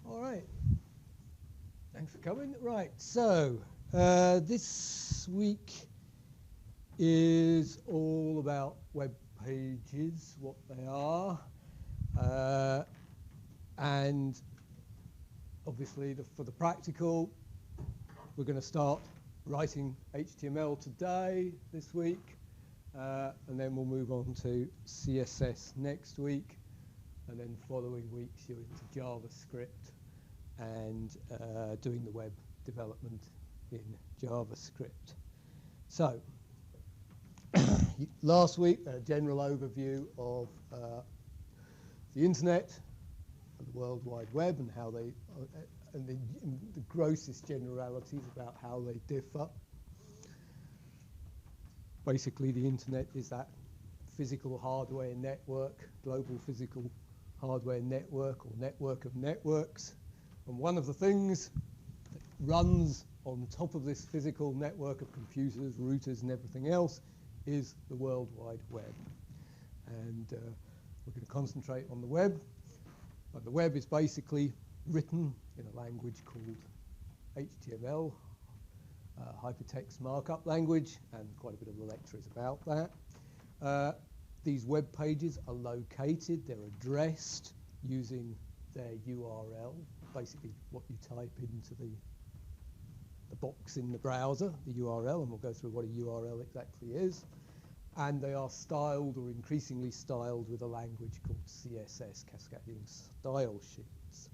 All right. Thanks for coming. Right. So this week is all about web pages, what they are, and obviously for the practical, we're going to start writing HTML today, this week, and then we'll move on to CSS next week, and then following weeks you're into JavaScript and doing the web development in JavaScript. So last week, a general overview of the internet and the World Wide Web and how they and the grossest generalities about how they differ. Basically, the internet is that physical hardware network, global physical hardware network or network of networks. And one of the things that runs on top of this physical network of computers, routers, and everything else is the World Wide Web. And we're going to concentrate on the web. But the web is basically written in a language called HTML, hypertext markup language, and quite a bit of the lecture is about that. These web pages are located, they're addressed using their URL, basically what you type into the box in the browser, the URL, and we'll go through what a URL exactly is. And they are styled or increasingly styled with a language called CSS, Cascading Style Sheets.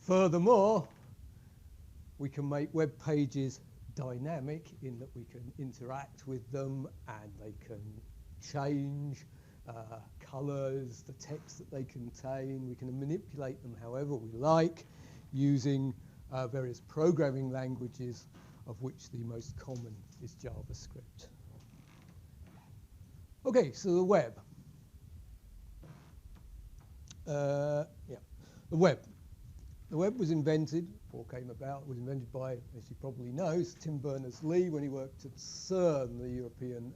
Furthermore, we can make web pages dynamic in that we can interact with them and they can change colors, the text that they contain. We can manipulate them however we like using various programming languages, of which the most common is JavaScript. Okay, so the web. The web. The web was invented, or came about, was invented by, as you probably know, Tim Berners-Lee when he worked at CERN, the European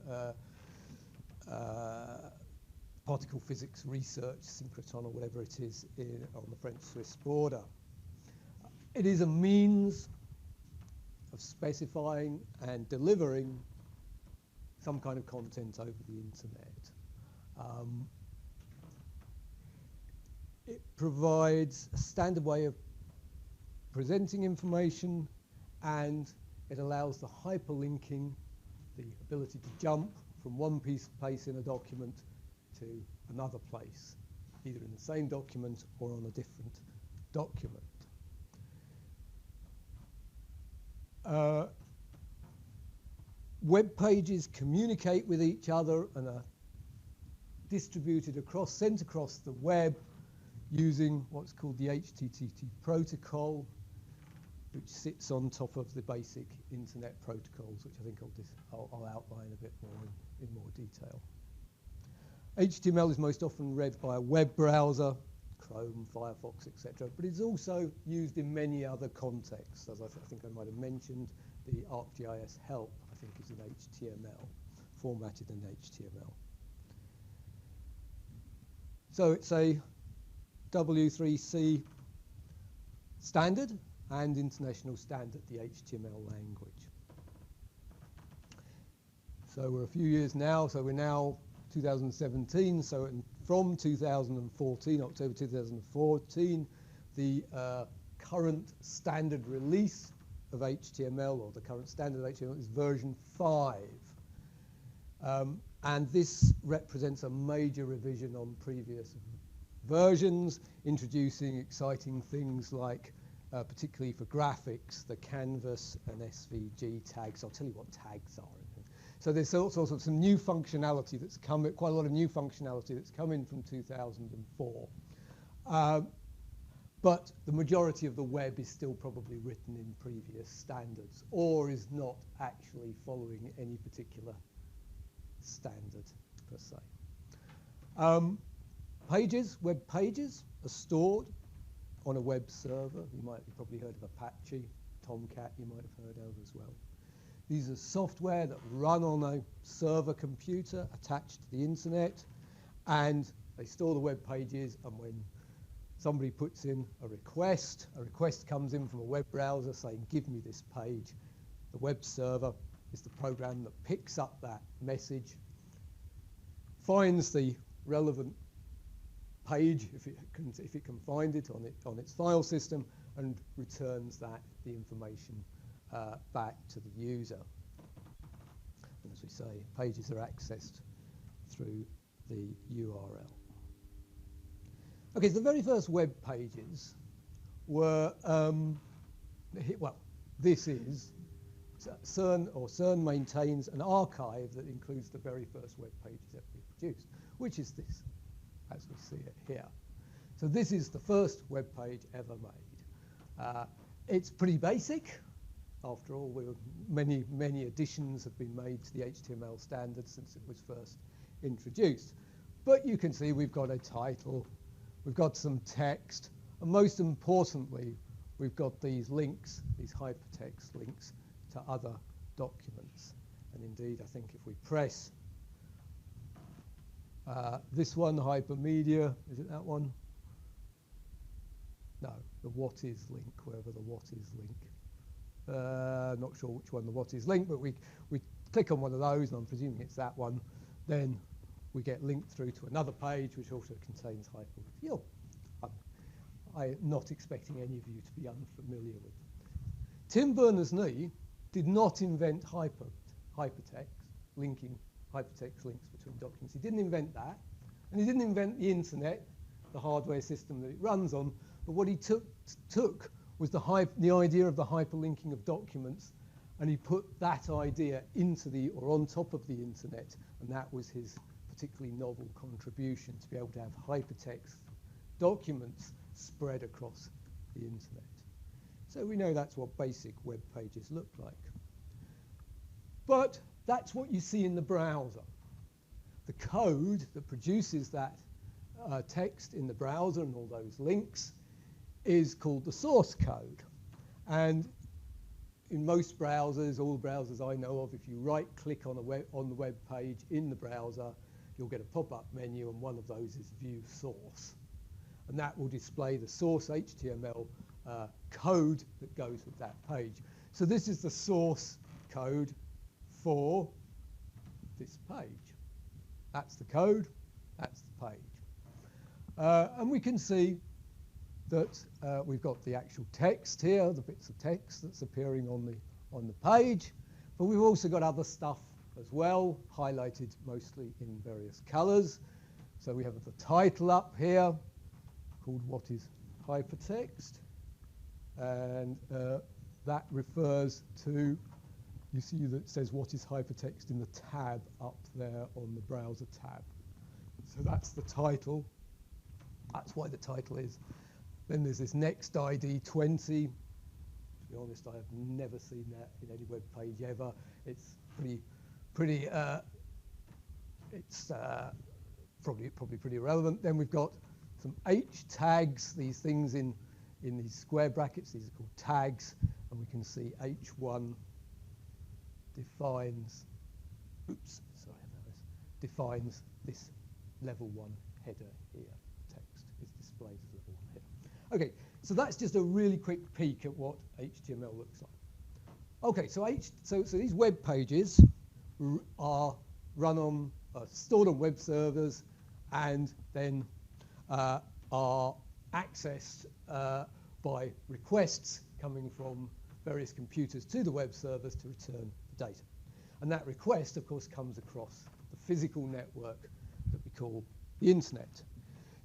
particle physics research synchrotron, or whatever it is, on the French-Swiss border. It is a means of specifying and delivering some kind of content over the internet. It provides a standard way of presenting information, and it allows the hyperlinking, the ability to jump from one place in a document to another place, either in the same document or on a different document. Web pages communicate with each other and are distributed sent across the web using what's called the HTTP protocol, which sits on top of the basic internet protocols, which I think I'll outline a bit more in more detail. HTML is most often read by a web browser, Chrome, Firefox, etc., but it's also used in many other contexts. As I think I might have mentioned, the ArcGIS help, I think, is in HTML, formatted in HTML. So it's a W3C standard and international standard, the HTML language. So we're a few years now, so we're now 2017, so from 2014, October 2014, the current standard release of HTML, or the current standard of HTML, is version 5. And this represents a major revision on previous versions, introducing exciting things like, particularly for graphics, the canvas and SVG tags. I'll tell you what tags are. So there's also some new functionality that's come, quite a lot of new functionality that's come in from 2004. But the majority of the web is still probably written in previous standards, or is not actually following any particular standard per se. Web pages are stored on a web server. You've probably heard of Apache, Tomcat you might have heard of as well. These are software that run on a server computer attached to the internet, and they store the web pages, and when somebody puts in a request comes in from a web browser saying, give me this page. The web server is the program that picks up that message, finds the relevant page if it can find it on its file system, and returns the information back to the user. And as we say, pages are accessed through the URL. Okay, so the very first web pages were, this is CERN maintains an archive that includes the very first web pages that we produced, which is this, as we see it here. So this is the first web page ever made. It's pretty basic. After all, many additions have been made to the HTML standard since it was first introduced. But you can see we've got a title, we've got some text, and most importantly, we've got these links, these hypertext links to other documents. And indeed, I think if we press this one, hypermedia, is it that one? No, the what is link, wherever the what is link. Not sure which one the what is link, but we click on one of those, and I'm presuming it's that one. Then we get linked through to another page, which also contains hyperlinks. I'm not expecting any of you to be unfamiliar with them. Tim Berners-Lee did not invent hypertext, linking hypertext links between documents. He didn't invent that, and he didn't invent the internet, the hardware system that it runs on. But what he took was the idea of the hyperlinking of documents, and he put that idea into or on top of the internet, and that was his particularly novel contribution, to be able to have hypertext documents spread across the internet. So we know that's what basic web pages look like. But that's what you see in the browser. The code that produces that text in the browser and all those links is called the source code. And in most browsers, all the browsers I know of, if you right-click on the web page in the browser, you'll get a pop-up menu, and one of those is View Source. And that will display the source HTML code that goes with that page. So this is the source code for this page. That's the code, that's the page. And we can see that we've got the actual text here, the bits of text that's appearing on the page, but we've also got other stuff as well, highlighted mostly in various colors. So we have the title up here called What is Hypertext, and that refers to, you see that it says What is Hypertext in the tab up there on the browser tab. So that's the title. That's why the title is. Then there's this next ID 20. To be honest, I have never seen that in any web page ever. It's probably pretty irrelevant. Then we've got some H tags, these things in these square brackets. These are called tags, and we can see H1 defines this level 1 header here. Text is displayed as level 1 header. Okay, so that's just a really quick peek at what HTML looks like. Okay, so these web pages are stored on web servers, and then are accessed by requests coming from various computers to the web servers to return the data. And that request, of course, comes across the physical network that we call the internet.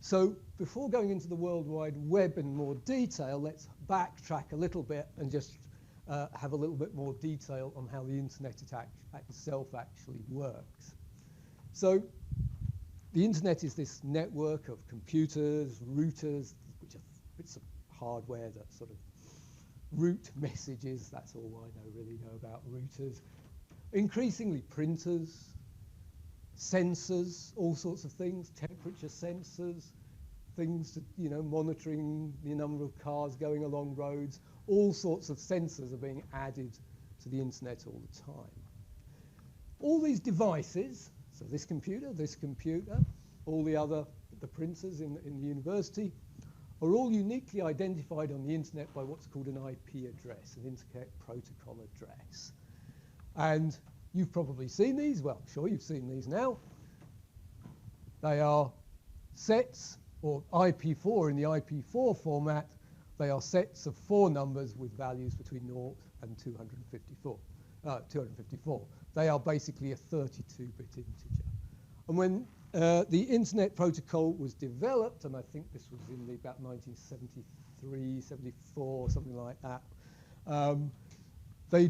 So before going into the World Wide Web in more detail, let's backtrack a little bit and just have a little bit more detail on how the internet itself actually works. So the internet is this network of computers, routers, which are bits of hardware that sort of route messages. That's all I really know about routers. Increasingly printers, sensors, all sorts of things, temperature sensors, things to, monitoring the number of cars going along roads. All sorts of sensors are being added to the internet all the time. All these devices, so this computer, all the printers in the university, are all uniquely identified on the internet by what's called an IP address, an Internet Protocol address. And you've probably seen these. Well, sure, you've seen these now. They are sets, or IP4 in the IP4 format. They are sets of 4 numbers with values between 0 and 254. They are basically a 32-bit integer. And when the Internet Protocol was developed, and I think this was in about 1973, 74, something like that, they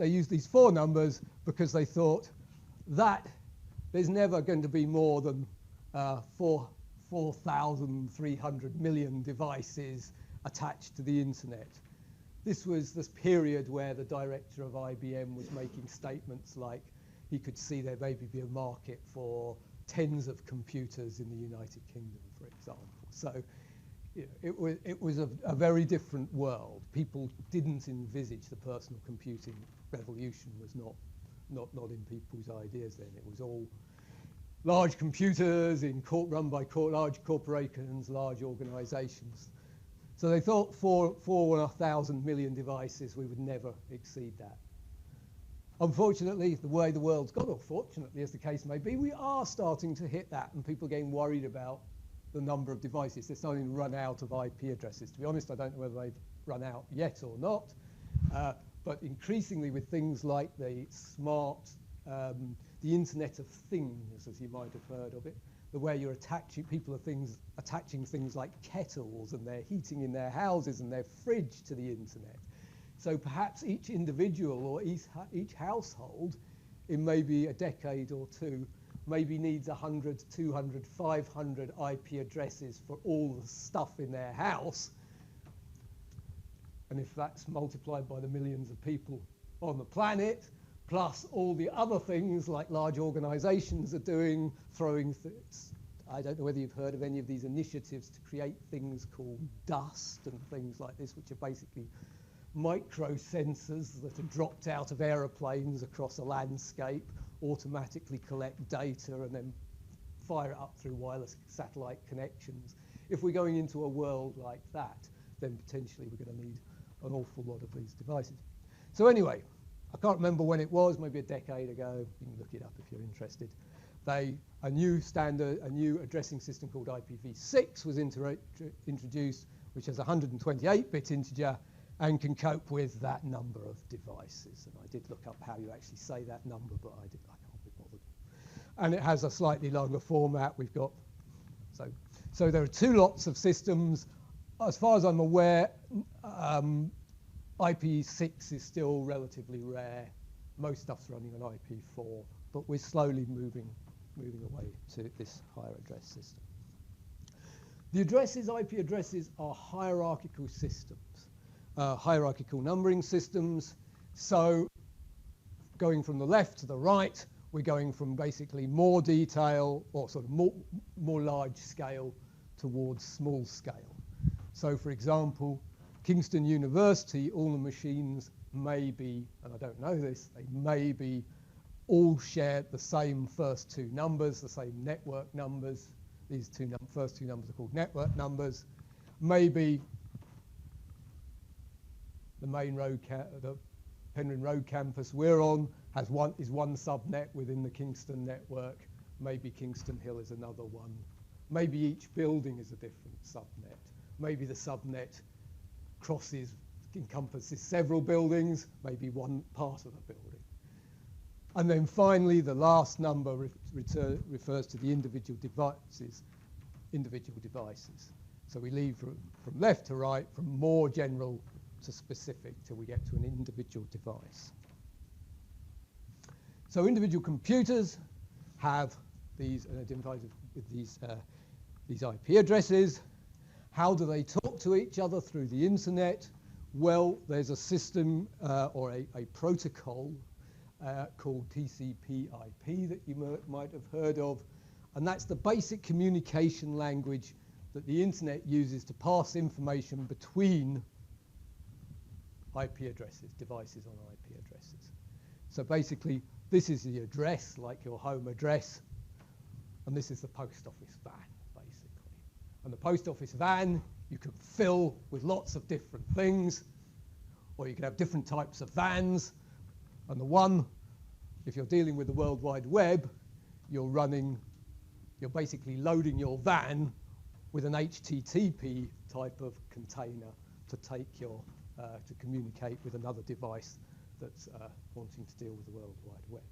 used these 4 numbers because they thought that there's never going to be more than 4,300 million devices attached to the internet. This was this period where the director of IBM was making statements like he could see there maybe be a market for tens of computers in the United Kingdom, for example. So you know, it was a very different world. People didn't envisage the personal computing revolution was not in people's ideas then. It was all large computers run by large corporations, large organizations. So they thought 4,000 million devices, we would never exceed that. Unfortunately, the way the world's gone, or fortunately as the case may be, we are starting to hit that, and people are getting worried about the number of devices. They're starting to run out of IP addresses. To be honest, I don't know whether they've run out yet or not, but increasingly with things like the smart, the Internet of Things, as you might have heard of it, the way you're people are attaching things like kettles and their heating in their houses and their fridge to the internet. So perhaps each individual or each household in maybe a decade or two maybe needs 100, 200, 500 IP addresses for all the stuff in their house. And if that's multiplied by the millions of people on the planet, plus all the other things like large organizations are doing, I don't know whether you've heard of any of these initiatives to create things called dust and things like this, which are basically micro sensors that are dropped out of aeroplanes across a landscape, automatically collect data and then fire it up through wireless satellite connections. If we're going into a world like that, then potentially we're going to need an awful lot of these devices. So anyway, I can't remember when it was, maybe a decade ago. You can look it up if you're interested. A new addressing system called IPv6 was introduced, which has a 128-bit integer and can cope with that number of devices. And I did look up how you actually say that number, but I can't be bothered. And it has a slightly longer format. We've got, so there are 2 lots of systems. As far as I'm aware, IP6 is still relatively rare. Most stuff's running on IP4, but we're slowly moving away to this higher address system. The IP addresses are hierarchical systems, hierarchical numbering systems. So going from the left to the right, we're going from basically more detail or sort of more large scale towards small scale. So for example, Kingston University, all the machines may be, and I don't know this, they may be all share the same first 2 numbers, the same network numbers. These first 2 numbers are called network numbers. Maybe the main the Penryn Road campus we're on is one subnet within the Kingston network. Maybe Kingston Hill is another one. Maybe each building is a different subnet. Maybe the subnet encompasses several buildings, maybe one part of a building. And then finally, the last number refers to the individual devices. So we leave from left to right, from more general to specific, till we get to an individual device. So individual computers have these identified with these IP addresses. How do they talk to each other through the internet? Well, there's a system or a protocol called TCP/IP that you might have heard of, and that's the basic communication language that the internet uses to pass information between IP addresses, devices on IP addresses. So basically, this is the address, like your home address, and this is the post office van, basically. And the post office van you can fill with lots of different things, or you can have different types of vans. And the one, if you're dealing with the World Wide Web, you're basically loading your van with an HTTP type of container to take to communicate with another device that's wanting to deal with the World Wide Web.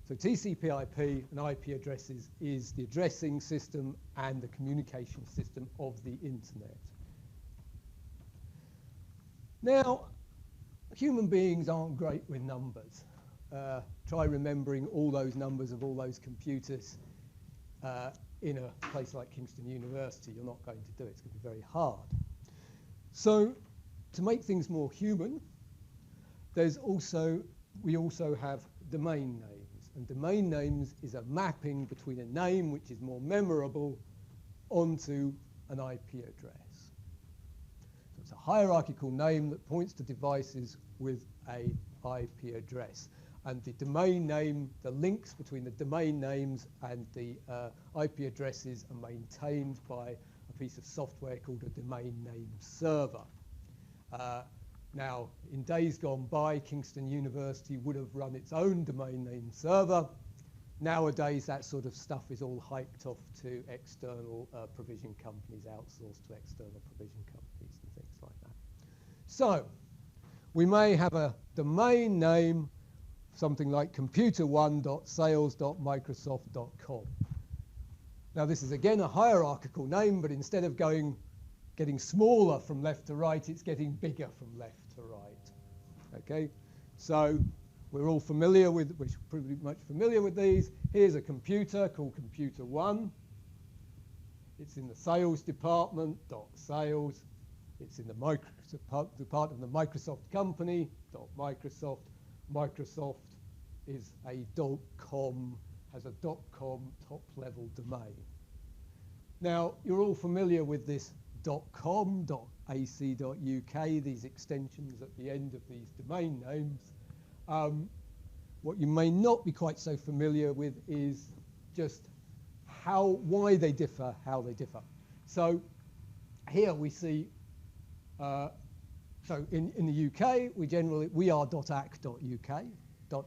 So TCP/IP and IP addresses is the addressing system and the communication system of the internet. Now, human beings aren't great with numbers. Try remembering all those numbers of all those computers in a place like Kingston University. You're not going to do it. It's going to be very hard. So to make things more human, we also have domain names. And domain names is a mapping between a name which is more memorable onto an IP address. So it's a hierarchical name that points to devices with a IP address. And the domain name, the links between the domain names and the IP addresses are maintained by a piece of software called a domain name server. Now, in days gone by, Kingston University would have run its own domain name server. Nowadays, that sort of stuff is all hiked off to external provision companies, outsourced to external provision companies and things like that. So we may have a domain name, something like computer1.sales.microsoft.com. Now, this is again a hierarchical name, but instead of getting smaller from left to right, it's getting bigger from left to right. Okay, so we're all familiar with, we're pretty much familiar with these. Here's a computer called Computer 1. It's in the sales department, .sales. It's in the part of the Microsoft company, .microsoft. Microsoft is a .com, has a .com top-level domain. Now, you're all familiar with this .com, .ac.uk, these extensions at the end of these domain names. What you may not be quite so familiar with is just why they differ, how they differ. So here we see, so in the UK, we are .ac.uk,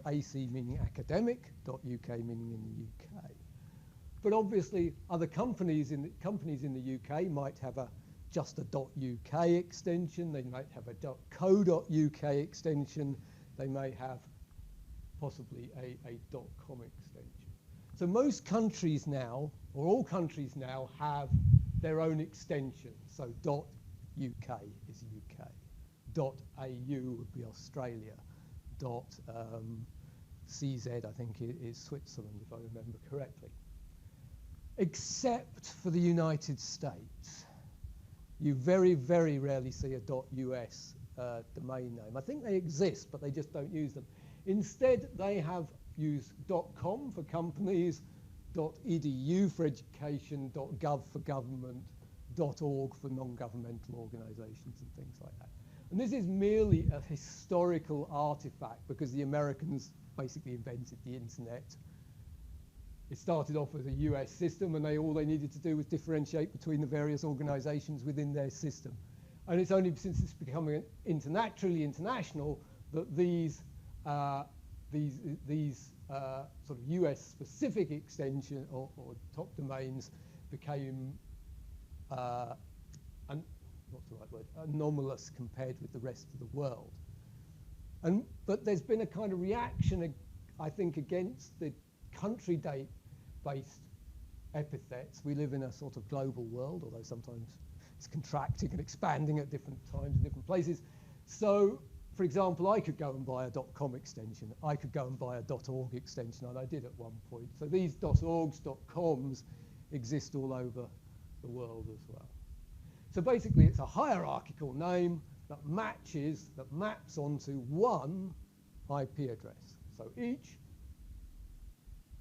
.ac meaning academic, .uk meaning in the UK. But obviously, other companies in the UK might have just a .uk extension. They might have a .co.uk extension. They may have possibly a .com extension. So most countries now, or all countries now, have their own extension. So .uk is UK. .au would be Australia. .cz, I think, is Switzerland, if I remember correctly. Except for the United States. You very, very rarely see a .us domain name. I think they exist, but they just don't use them. Instead, they have used .com for companies, .edu for education, .gov for government, .org for non-governmental organizations and things like that. And this is merely a historical artifact because the Americans basically invented the internet. It started off as a US system, and all they needed to do was differentiate between the various organizations within their system. And it's only since it's becoming truly international that these sort of US-specific extension or top domains became, what's the right word, anomalous compared with the rest of the world. But there's been a kind of reaction, I think, against the country date-based epithets. We live in a sort of global world, although sometimes it's contracting and expanding at different times in different places. So, for example, I could go and buy a .com extension. I could go and buy a .org extension, and I did at one point. So these .orgs, .coms exist all over the world as well. So basically, it's a hierarchical name that maps onto one IP address. So each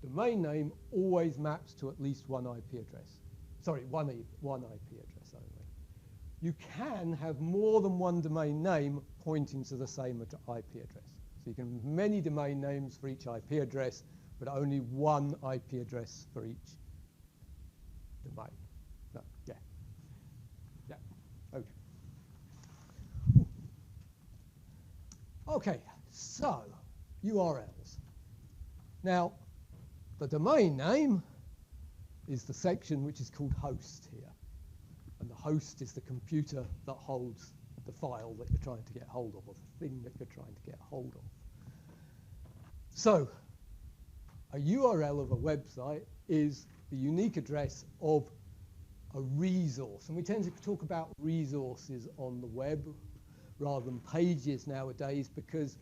domain name always maps to at least one IP address. Sorry, one IP address only. You can have more than one domain name pointing to the same IP address. So you can have many domain names for each IP address, but only one IP address for each domain. No, yeah. Okay, so URLs. Now, the domain name is the section which is called host here. And the host is the computer that holds the file that you're trying to get hold of, or the thing that you're trying to get hold of. So a URL of a website is the unique address of a resource. And we tend to talk about resources on the web rather than pages nowadays, because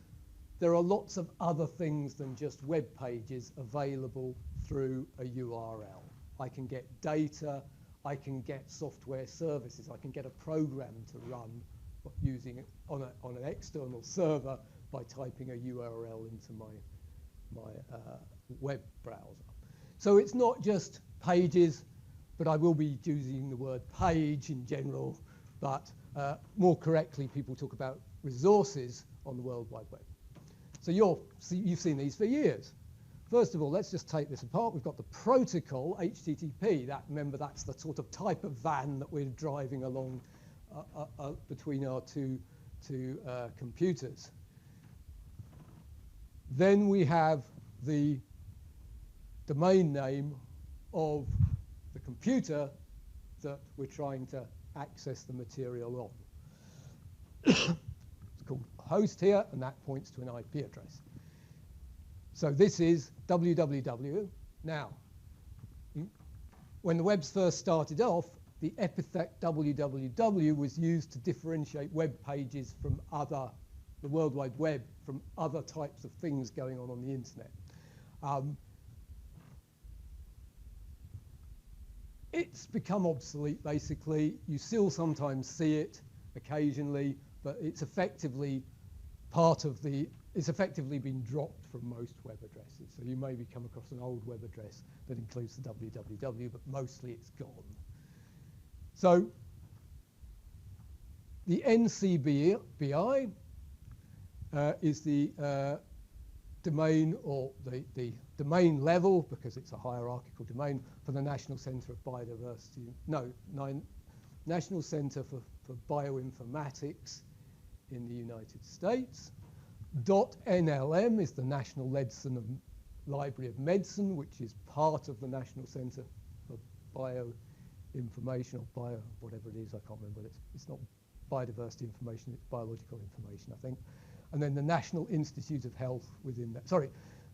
there are lots of other things than just web pages available through a URL. I can get data, I can get software services, I can get a program to run using it on an external server by typing a URL into my web browser. So it's not just pages, but I will be using the word page in general, but more correctly, people talk about resources on the World Wide Web. So you've seen these for years. First of all, let's just take this apart. We've got the protocol, HTTP. Remember, that's the sort of type of van that we're driving along between our two computers. Then we have the domain name of the computer that we're trying to access the material on. It's called host here, and that points to an IP address. So this is www. Now, when the webs first started off, the epithet www was used to differentiate web pages from the World Wide Web from other types of things going on the internet. It's become obsolete, basically. You still sometimes see it occasionally, but it's effectively it's effectively been dropped from most web addresses. So you maybe come across an old web address that includes the www, but mostly it's gone. So the NCBI is the domain, or the domain level, because it's a hierarchical domain, for the National Centre of Biodiversity. National Centre for Bioinformatics in the United States. .NLM is the National Library of Medicine, which is part of the National Centre for Bioinformation, or bio, whatever it is, I can't remember. It's not biodiversity information, it's biological information, I think. And then the National Institute of Health within that. Sorry,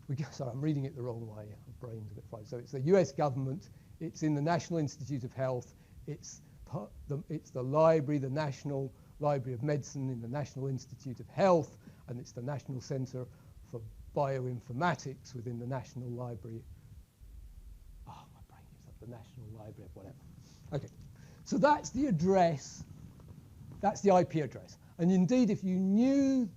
I'm reading it the wrong way. My brain's a bit fried. So it's the US government, it's in the National Institute of Health, it's the library, the National Library of Medicine in the National Institute of Health, and it's the National Centre for Bioinformatics within the National Library. Oh, my brain gives up. The National Library of whatever. Okay, so that's the address. That's the IP address. And indeed, if you knew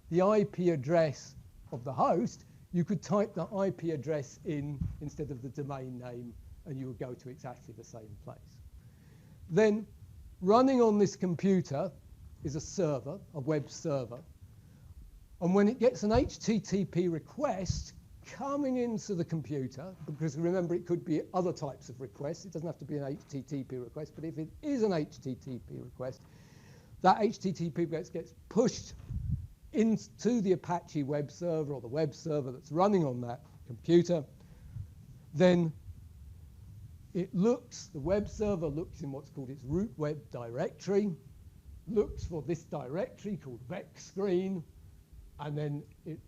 the IP address of the host, you could type the IP address in instead of the domain name, and you would go to exactly the same place. Then, running on this computer is a server, a web server. And when it gets an HTTP request coming into the computer, because remember, it could be other types of requests. It doesn't have to be an HTTP request, but if it is an HTTP request, that HTTP request gets pushed into the Apache web server, or the web server that's running on that computer. Then the web server looks in what's called its root web directory, looks for this directory called VecScreen, and then if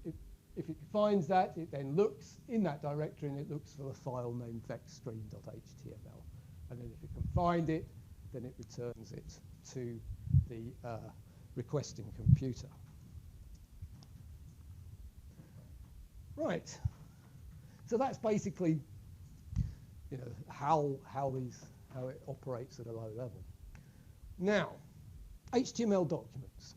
it finds that, it then looks in that directory and it looks for the file named vecScreen.html. And then if it can find it, then it returns it to the requesting computer. Right. So that's basically, how it operates at a low level. Now, HTML documents.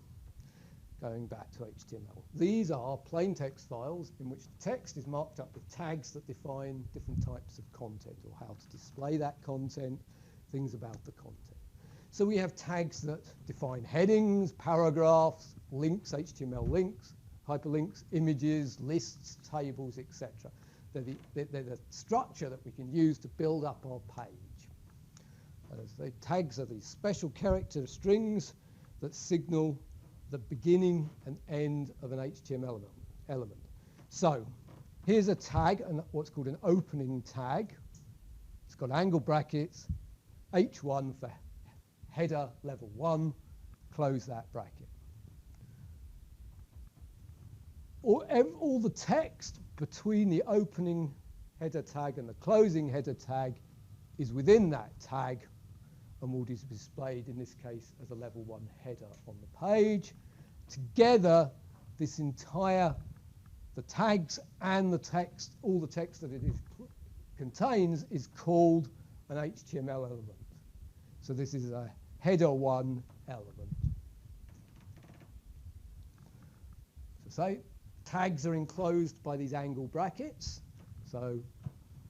Going back to HTML. These are plain text files in which the text is marked up with tags that define different types of content, or how to display that content, things about the content. So we have tags that define headings, paragraphs, links, HTML links, hyperlinks, images, lists, tables, etc. They're the structure that we can use to build up our page. The tags are these special character strings that signal the beginning and end of an HTML element. So here's a tag, and what's called an opening tag. It's got angle brackets, H1 for header level 1, close that bracket. All the text between the opening header tag and the closing header tag is within that tag and will be displayed in this case as a level 1 header on the page. Together, this entire, the tags and the text, all the text that it contains is called an HTML element. So this is a header 1 element. So say tags are enclosed by these angle brackets. So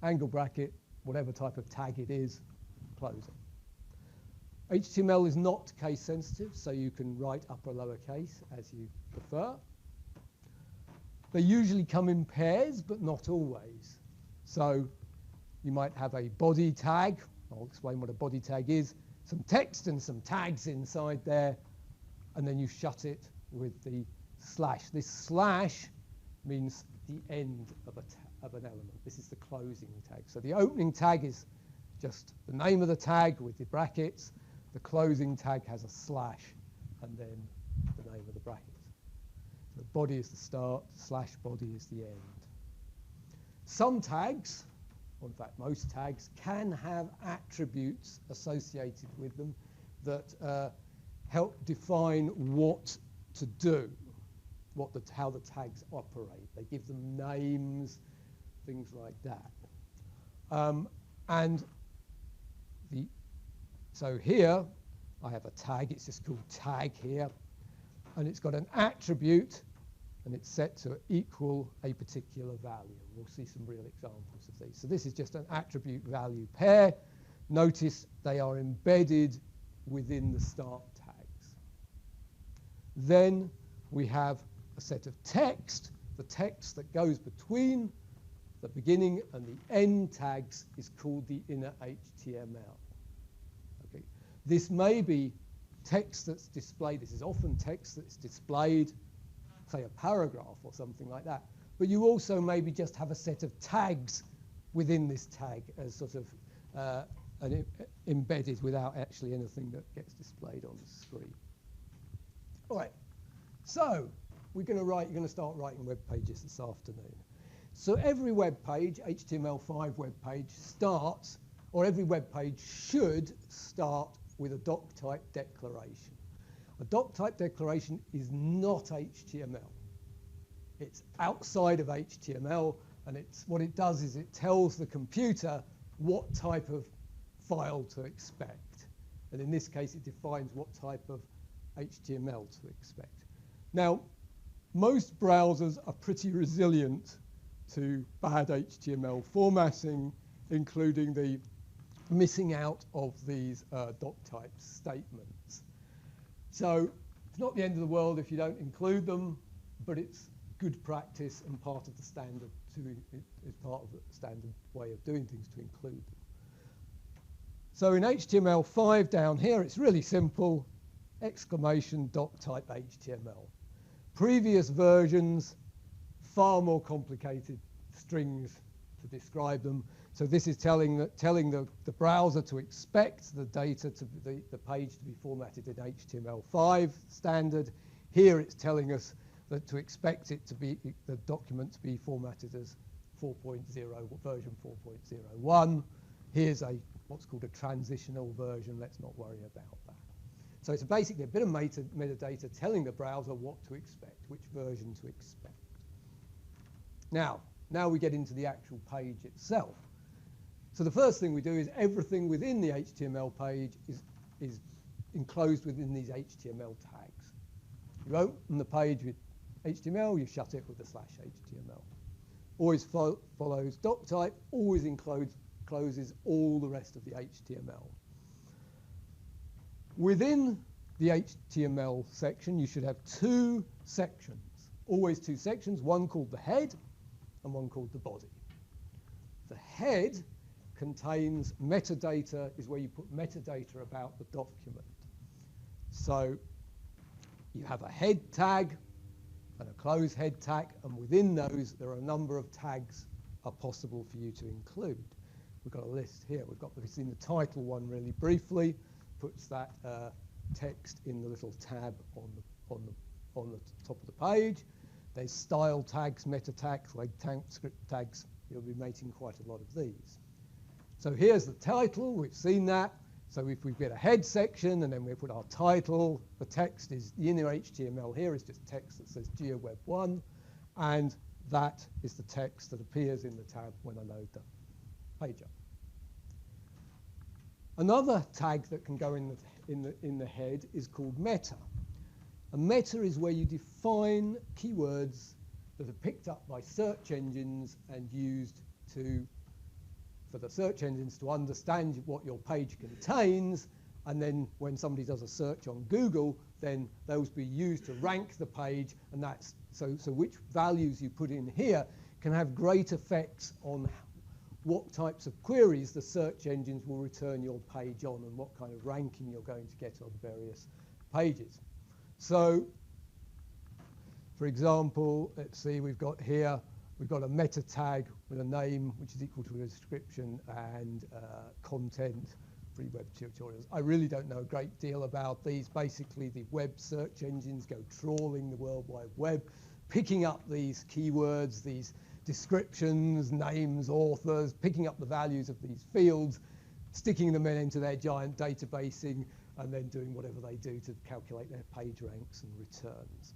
angle bracket, whatever type of tag it is, close it. HTML is not case sensitive, so you can write upper lower case as you prefer. They usually come in pairs, but not always. So you might have a body tag. I'll explain what a body tag is. Some text and some tags inside there, and then you shut it with the slash. This slash means the end of an element. This is the closing tag. So the opening tag is just the name of the tag with the brackets. The closing tag has a slash and then the name of the brackets. So body is the start, slash body is the end. Some tags, or in fact most tags, can have attributes associated with them that help define what to do, how the tags operate. They give them names, things like that. So here I have a tag, it's just called tag here, and it's got an attribute and it's set to equal a particular value. We'll see some real examples of these. So this is just an attribute value pair. Notice they are embedded within the start tags. Then we have a set of text. The text that goes between the beginning and the end tags is called the inner HTML. Okay. This may be text that's displayed. This is often text that's displayed, say a paragraph or something like that. But you also maybe just have a set of tags within this tag as sort of embedded without actually anything that gets displayed on the screen. All right, so you're going to start writing web pages this afternoon. So every web page, HTML5 web page starts, or every web page should start with a doc type declaration. A doc type declaration is not HTML. It's outside of HTML, and what it does is it tells the computer what type of file to expect. And in this case, it defines what type of HTML to expect. Now, most browsers are pretty resilient to bad HTML formatting, including the missing out of these doc type statements. So it's not the end of the world if you don't include them, but it's good practice and part of the standard is part of the standard way of doing things to include them. So in HTML5 down here, it's really simple, exclamation doc type HTML. Previous versions, far more complicated strings to describe them. So this is telling the browser to expect the data to the page to be formatted in HTML5 standard. Here it's telling us that to expect it to be the document to be formatted as 4.0 version 4.01. Here's what's called a transitional version. Let's not worry about that. So it's basically a bit of metadata telling the browser what to expect, which version to expect. Now we get into the actual page itself. So the first thing we do is everything within the HTML page is enclosed within these HTML tags. You open the page with HTML, you shut it with the /HTML. Always follows doc type, always closes all the rest of the HTML. Within the HTML section, you should have two sections, always two sections, one called the head and one called the body. The head contains metadata, is where you put metadata about the document. So You have a head tag and a close head tag, and within those there are a number of tags are possible for you to include. We've got a list here. We've seen the title one really briefly, puts that text in the little tab on the top of the page. There's style tags, meta tags, like script tags. You'll be making quite a lot of these. So here's the title. We've seen that. So if we get a head section and then we put our title, the text is, the inner HTML here is just text that says GeoWeb1, and that is the text that appears in the tab when I load the page up. Another tag that can go in the head is called meta. A meta is where you define keywords that are picked up by search engines and used for the search engines to understand what your page contains, and then when somebody does a search on Google, then those be used to rank the page, and that's so which values you put in here can have great effects on what types of queries the search engines will return your page on and what kind of ranking you're going to get on various pages. So, for example, let's see, we've got a meta tag with a name which is equal to a description and content, free web tutorials. I really don't know a great deal about these. Basically, the web search engines go trawling the World Wide Web, picking up these keywords, these descriptions, names, authors, picking up the values of these fields, sticking them into their giant databasing, and then doing whatever they do to calculate their page ranks and returns.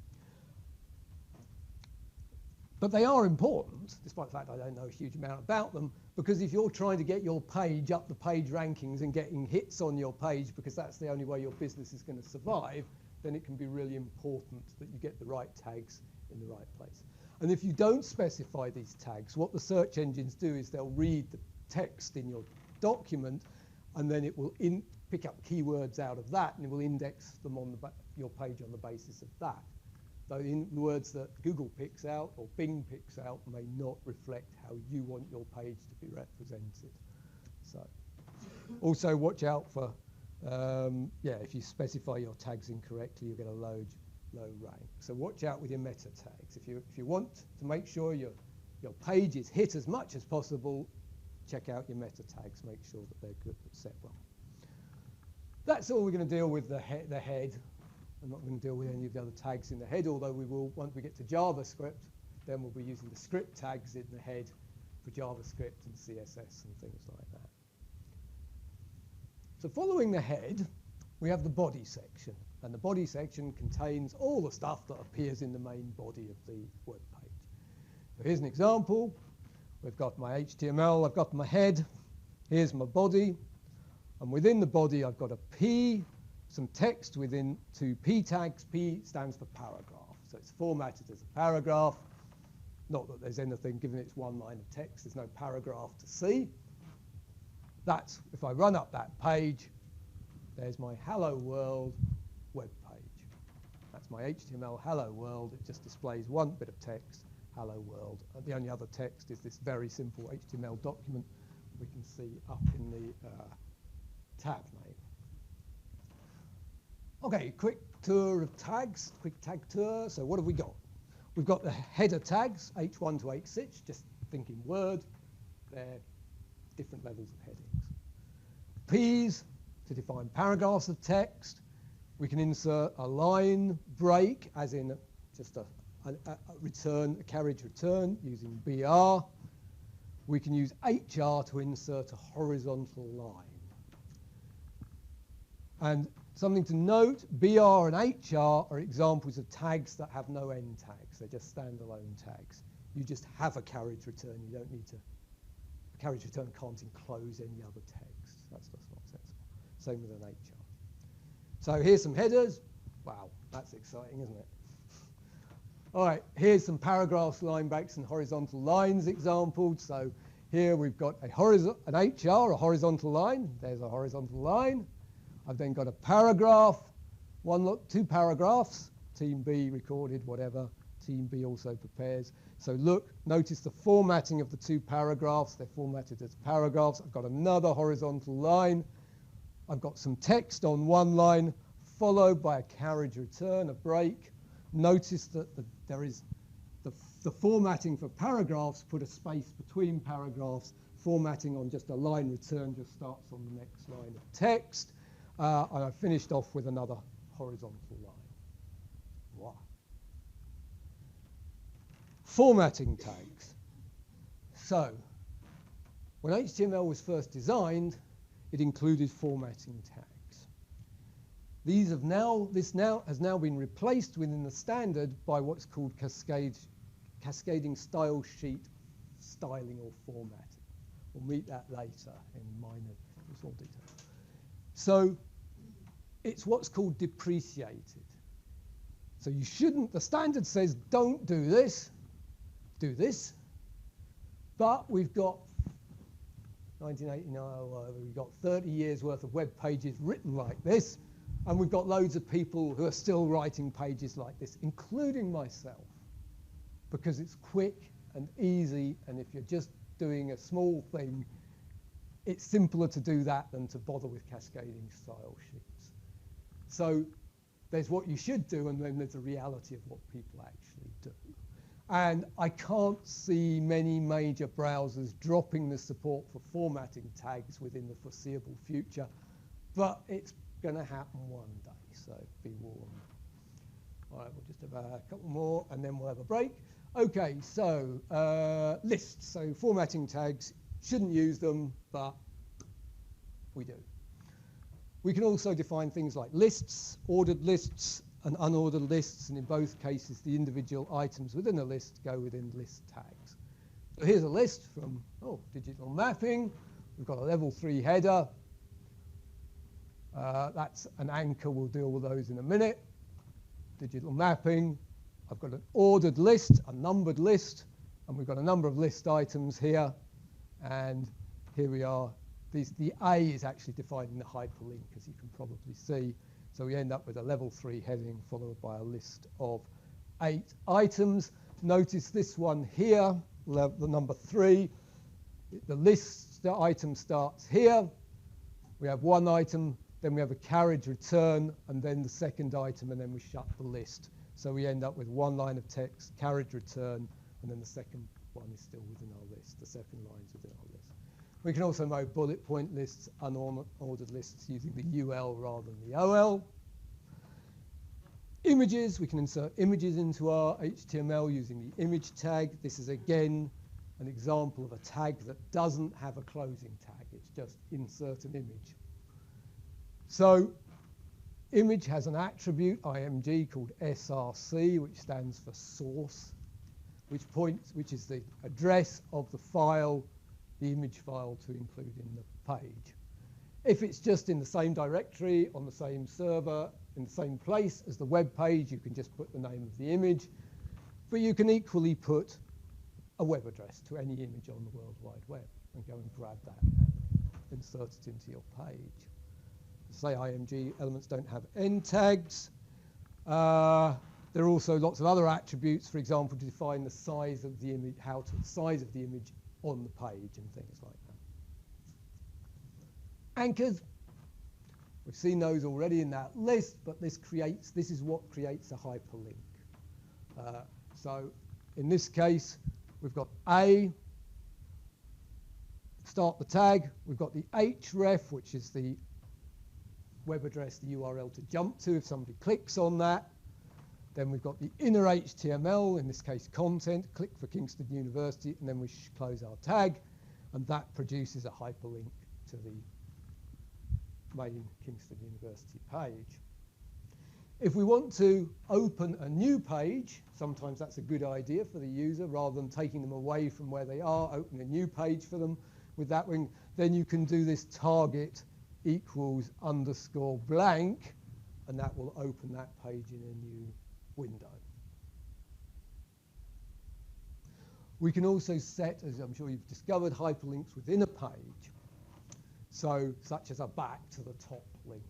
But they are important, despite the fact I don't know a huge amount about them, because if you're trying to get your page up the page rankings and getting hits on your page, because that's the only way your business is going to survive, then it can be really important that you get the right tags in the right place. And if you don't specify these tags, what the search engines do is they'll read the text in your document, and then it will pick up keywords out of that, and it will index them on your page on the basis of that. Though in the words that Google picks out or Bing picks out may not reflect how you want your page to be represented. So also watch out for, if you specify your tags incorrectly, you'll get a low rank. So watch out with your meta tags. If you want to make sure your page is hit as much as possible, check out your meta tags, make sure that they're good, set well. That's all we're going to deal with the head. I'm not going to deal with any of the other tags in the head, although we will, once we get to JavaScript, then we'll be using the script tags in the head for JavaScript and CSS and things like that. So following the head, we have the body section. And the body section contains all the stuff that appears in the main body of the web page. So here's an example. We've got my HTML, I've got my head, here's my body, and within the body I've got a P, some text within two P tags. P stands for paragraph, so it's formatted as a paragraph. Not that there's anything, given it's one line of text, there's no paragraph to see. That's, if I run up that page, there's my Hello World web page. That's my HTML Hello World. It just displays one bit of text, Hello World. The only other text is this very simple HTML document we can see up in the tab name. Okay, quick tour of tags, quick tag tour. So what have we got? We've got the header tags, H1 to H6, just think in Word. They're different levels of headings. Ps to define paragraphs of text. We can insert a line break, as in just a return, a carriage return using BR. We can use HR to insert a horizontal line. And something to note, BR and HR are examples of tags that have no end tags. They're just standalone tags. You just have a carriage return. You don't need to, a carriage return can't enclose any other text. That's just not sensible. Same with an HR. So here's some headers. Wow, that's exciting, isn't it? All right, here's some paragraphs, line breaks, and horizontal lines examples. So here we've got an HR, a horizontal line. There's a horizontal line. I've then got a paragraph, two paragraphs. Team B recorded, whatever. Team B also prepares. So look, notice the formatting of the two paragraphs. They're formatted as paragraphs. I've got another horizontal line. I've got some text on one line followed by a carriage return, a break. Notice that there is the formatting for paragraphs, put a space between paragraphs. Formatting on just a line return just starts on the next line of text. And I finished off with another horizontal line. Wow. Formatting tags. So, when HTML was first designed, it included formatting tags. This has now been replaced within the standard by what's called cascading style sheet styling or formatting. We'll meet that later in small detail. So it's what's called depreciated. So you shouldn't, the standard says don't do this, do this. But we've got 1989, we've got 30 years worth of web pages written like this, and we've got loads of people who are still writing pages like this, including myself, because it's quick and easy, and if you're just doing a small thing, it's simpler to do that than to bother with cascading style sheets. So there's what you should do, and then there's the reality of what people actually do. And I can't see many major browsers dropping the support for formatting tags within the foreseeable future, but it's going to happen one day, so be warned. All right, we'll just have a couple more, and then we'll have a break. Okay, so lists. So formatting tags, shouldn't use them, but we do. We can also define things like lists, ordered lists, and unordered lists, and in both cases, the individual items within a list go within list tags. So here's a list from digital mapping. We've got a level 3 header. That's an anchor. We'll deal with those in a minute. Digital mapping. I've got an ordered list, a numbered list, and we've got a number of list items here. And here we are. The A is actually defining the hyperlink, as you can probably see. So we end up with a level 3 heading followed by a list of 8 items. Notice this one here, the number 3. The item starts here. We have one item, then we have a carriage return, and then the second item, and then we shut the list. So we end up with one line of text, carriage return, and then the second one is still within our list. The second line is within our list. We can also make bullet point lists, unordered lists using the UL rather than the OL. Images, we can insert images into our HTML using the image tag. This is again an example of a tag that doesn't have a closing tag. It's just insert an image. So image has an attribute, IMG, called SRC, which stands for source, which is the address of the file, the image file to include in the page. If it's just in the same directory, on the same server, in the same place as the web page, you can just put the name of the image. But you can equally put a web address to any image on the World Wide Web and go and grab that and insert it into your page. Say IMG elements don't have end tags. There are also lots of other attributes, for example, to define the size of the image, the size of the image on the page and things like that. Anchors, we've seen those already in that list, but this is what creates a hyperlink. So in this case, we've got A, start the tag. We've got the href, which is the web address, the URL to jump to if somebody clicks on that. Then we've got the inner HTML, in this case content, click for Kingston University, and then we close our tag, and that produces a hyperlink to the main Kingston University page. If we want to open a new page, sometimes that's a good idea for the user, rather than taking them away from where they are, open a new page for them with that one, then you can do this target equals underscore blank, and that will open that page in a new window. We can also set, as I'm sure you've discovered, hyperlinks within a page, such as a back to the top link.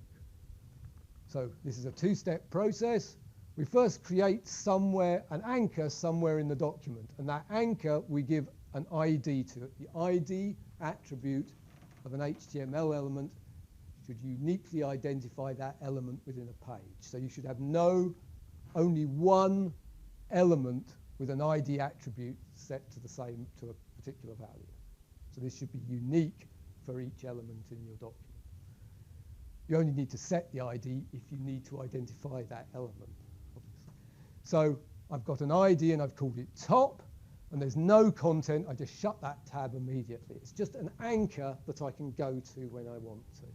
So this is a two-step process. We first create an anchor somewhere in the document, and that anchor we give an ID to it. The ID attribute of an HTML element should uniquely identify that element within a page. So you should have only one element with an ID attribute set to a particular value. So this should be unique for each element in your document. You only need to set the ID if you need to identify that element, obviously. So I've got an ID and I've called it top, and there's no content. I just shut that tab immediately. It's just an anchor that I can go to when I want to.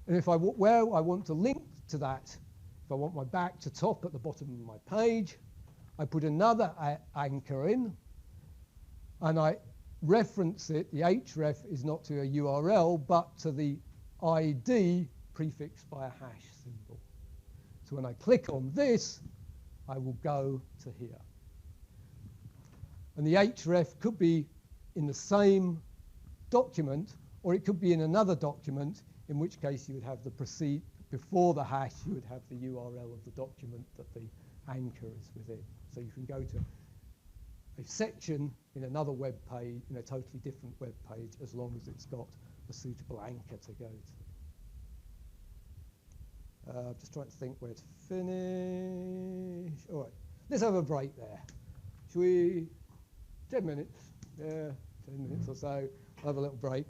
And where I want to link to that, if I want my back to top at the bottom of my page, I put another anchor in, and I reference it. The href is not to a URL, but to the ID prefixed by a hash symbol. So when I click on this, I will go to here. And the href could be in the same document, or it could be in another document, in which case you would have before the hash, you would have the URL of the document that the anchor is within. So you can go to a section in another web page, in a totally different web page, as long as it's got a suitable anchor to go to. I'm just trying to think where to finish. All right, let's have a break there. Should we? 10 minutes, yeah, 10 minutes or so. I'll have a little break.